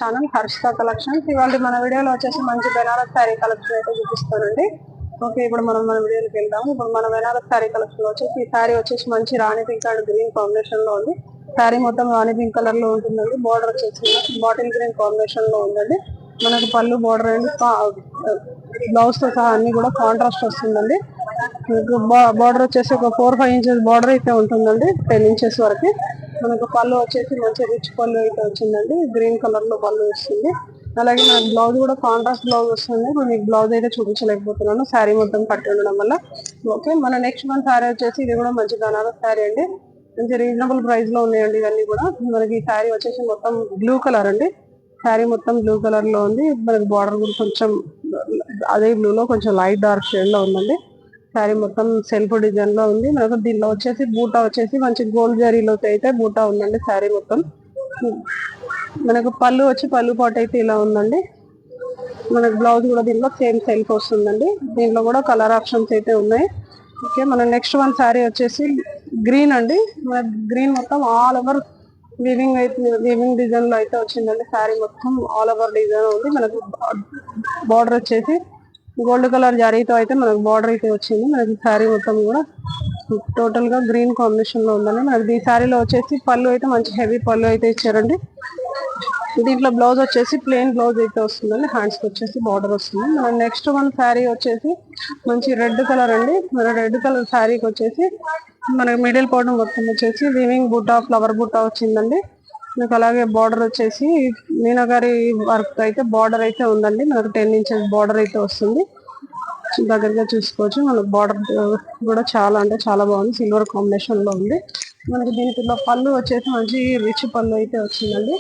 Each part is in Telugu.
Channel Harshita collections. ఇవాళ మన వీడియోలో వచ్చేసి మంచి బెనారస్ శారీ కలెక్షన్ అయితే చూపిస్తానండి. ఓకే, ఇప్పుడు మనం మన వీడియోకి వెళ్దాము. ఇప్పుడు మన బెనారస్ శారీ కలెక్షన్ వచ్చేసి ఈ శారీ వచ్చేసి మంచి రాణి పింక్ అండ్ గ్రీన్ కాంబినేషన్ లో ఉంది. శారీ మొత్తం రాణి పింక్ కలర్ లో ఉంటుందండి. బార్డర్ వచ్చేసి బాటిల్ గ్రీన్ కాంబినేషన్ లో ఉందండి. మనకు పళ్ళు బార్డర్ అండి, బ్లౌజ్ తో సహా అన్ని కూడా కాంట్రాస్ట్ వస్తుందండి. బార్డర్ వచ్చేసి ఒక 4-5 ఇంచెస్ బార్డర్ అయితే ఉంటుందండి, 10 ఇంచెస్ వరకు. మనకు పళ్ళు వచ్చేసి మంచి రిచ్ పళ్ళు అయితే వచ్చిందండి, గ్రీన్ కలర్ లో పళ్ళు వస్తుంది. అలాగే మనకు బ్లౌజ్ కూడా కాంట్రాస్ట్ బ్లౌజ్ వస్తుంది. ఇప్పుడు మీకు బ్లౌజ్ అయితే చూపించలేకపోతున్నాను, శారీ మొత్తం పట్టి ఉండడం వల్ల. ఓకే, మన నెక్స్ట్ మంత్ శారీ వచ్చేసి ఇది కూడా మంచి బనారస్ శారీ అండి. మంచి రీజనబుల్ ప్రైస్ లో ఉన్నాయండి ఇవన్నీ కూడా. మనకి ఈ శారీ వచ్చేసి మొత్తం బ్లూ కలర్ అండి. శారీ మొత్తం బ్లూ కలర్ లో ఉంది. మనకి బార్డర్ కూడా కొంచెం అదే బ్లూ లో కొంచెం లైట్ డార్క్ షేడ్ లో ఉందండి. శారీ మొత్తం సెల్ఫ్ డిజైన్ లో ఉంది. మనకు దీనిలో వచ్చేసి బూటా వచ్చేసి మంచి గోల్డ్ జరీలో అయితే బూటా ఉందండి. శారీ మొత్తం మనకు పళ్ళు వచ్చి పళ్ళు పాటు అయితే ఇలా ఉందండి. మనకు బ్లౌజ్ కూడా దీనిలో సేమ్ సెల్ఫ్ వస్తుందండి. దీనిలో కూడా కలర్ ఆప్షన్స్ అయితే ఉన్నాయి. ఓకే, మన నెక్స్ట్ వన్ శారీ వచ్చేసి గ్రీన్ అండి. మన గ్రీన్ మొత్తం ఆల్ ఓవర్ వీవింగ్ డిజైన్ లో అయితే వచ్చిందండి. శారీ మొత్తం ఆల్ ఓవర్ డిజైన్ ఉంది. మనకు బార్డర్ వచ్చేసి గోల్డ్ కలర్ జరీతో అయితే మనకు బార్డర్ అయితే వచ్చింది. మనకి శారీ మొత్తం కూడా టోటల్ గా గ్రీన్ కాంబినేషన్ లో ఉందండి. మనకి ఈ శారీలో వచ్చేసి పళ్ళు అయితే మంచి హెవీ పళ్ళు అయితే ఇచ్చారండి. దీంట్లో బ్లౌజ్ వచ్చేసి ప్లెయిన్ బ్లౌజ్ అయితే వస్తుందండి. హ్యాండ్స్ కి వచ్చేసి బార్డర్ వస్తుంది. మన నెక్స్ట్ వన్ శారీ వచ్చేసి మంచి రెడ్ కలర్ అండి. మన రెడ్ కలర్ శారీకి వచ్చేసి మనకి మిడిల్ పార్ట్ మొత్తం వచ్చేసి వీవింగ్ బూటా, ఫ్లవర్ బూటా వచ్చిందండి. మనకు అలాగే బార్డర్ వచ్చేసి మీనాకారి వర్క్ అయితే బార్డర్ అయితే ఉందండి. మనకు 10 ఇంచెస్ బార్డర్ అయితే వస్తుంది. దగ్గరగా చూసుకోవచ్చు. మనకు బార్డర్ కూడా చాలా అంటే చాలా బాగుంది, సిల్వర్ కాంబినేషన్ లో ఉంది. మనకి దీంట్లో పళ్ళు వచ్చేసి మంచి రిచ్ పళ్ళు అయితే వచ్చిందండి.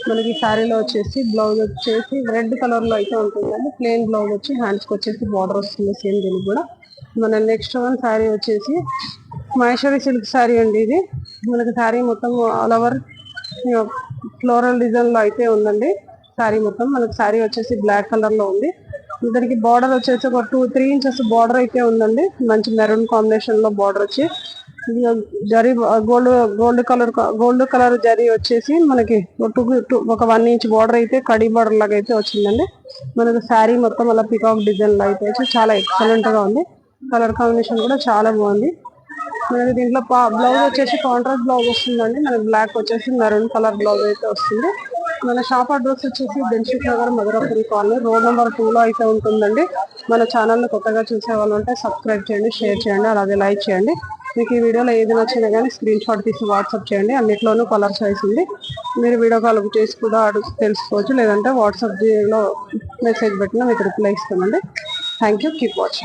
మనకి శారీలో వచ్చేసి బ్లౌజ్ వచ్చేసి రెడ్ కలర్ లో అయితే ఉంటుందండి. ప్లెయిన్ బ్లౌజ్ వచ్చి హ్యాండ్స్ కి వచ్చేసి బార్డర్ వస్తుంది సేమ్ దీనికి కూడా. మన నెక్స్ట్ వన్ శారీ వచ్చేసి మహేశ్వరి సిల్క్ శారీ అండి. ఇది మనకి శారీ మొత్తం ఆల్ ఓవర్ ఫ్లోరల్ డిజైన్ లో అయితే ఉందండి. శారీ మొత్తం మనకి శారీ వచ్చేసి బ్లాక్ కలర్ లో ఉంది. దానికి బార్డర్ వచ్చేసి ఒక 2-3 ఇంచెస్ బార్డర్ అయితే ఉందండి. మంచి మెరూన్ కాంబినేషన్ లో బార్డర్ వచ్చి జరీ గోల్డ్ కలర్ జరీ వచ్చేసి మనకి ఒక 1 ఇంచ్ బార్డర్ అయితే కడీ బార్డర్ లాగా అయితే వచ్చిందండి. మనకు శారీ మొత్తం అలా పికాక్ డిజైన్ లో అయితే చాలా ఎక్సలెంట్ గా ఉంది. కలర్ కాంబినేషన్ కూడా చాలా బాగుంది. మనకి దీంట్లో బ్లౌజ్ వచ్చేసి కాంట్రాస్ట్ బ్లౌజ్ వస్తుందండి. మనకి బ్లాక్ వచ్చేసి మెరూన్ కలర్ బ్లౌజ్ అయితే వస్తుంది. మన షాప్ అడ్రస్ వచ్చేసి Dilsukh Nagar, Madhurapuri colony, road number 2 లో అయితే ఉంటుందండి. మన ఛానల్ కొత్తగా చూసే వాళ్ళు ఉంటే సబ్స్క్రైబ్ చేయండి, షేర్ చేయండి, అలాగే లైక్ చేయండి. మీకు ఈ వీడియోలో ఏది నచ్చినా కానీ స్క్రీన్ షాట్ తీసి వాట్సాప్ చేయండి. అన్నిట్లోనూ కలర్ సైజ్ ఉంది. మీరు వీడియో కాల్ చేసి కూడా తెలుసుకోవచ్చు, లేదంటే వాట్సాప్ లో మెసేజ్ పెట్టినా మీకు రిప్లై ఇస్తామండి. Thank you, keep watching.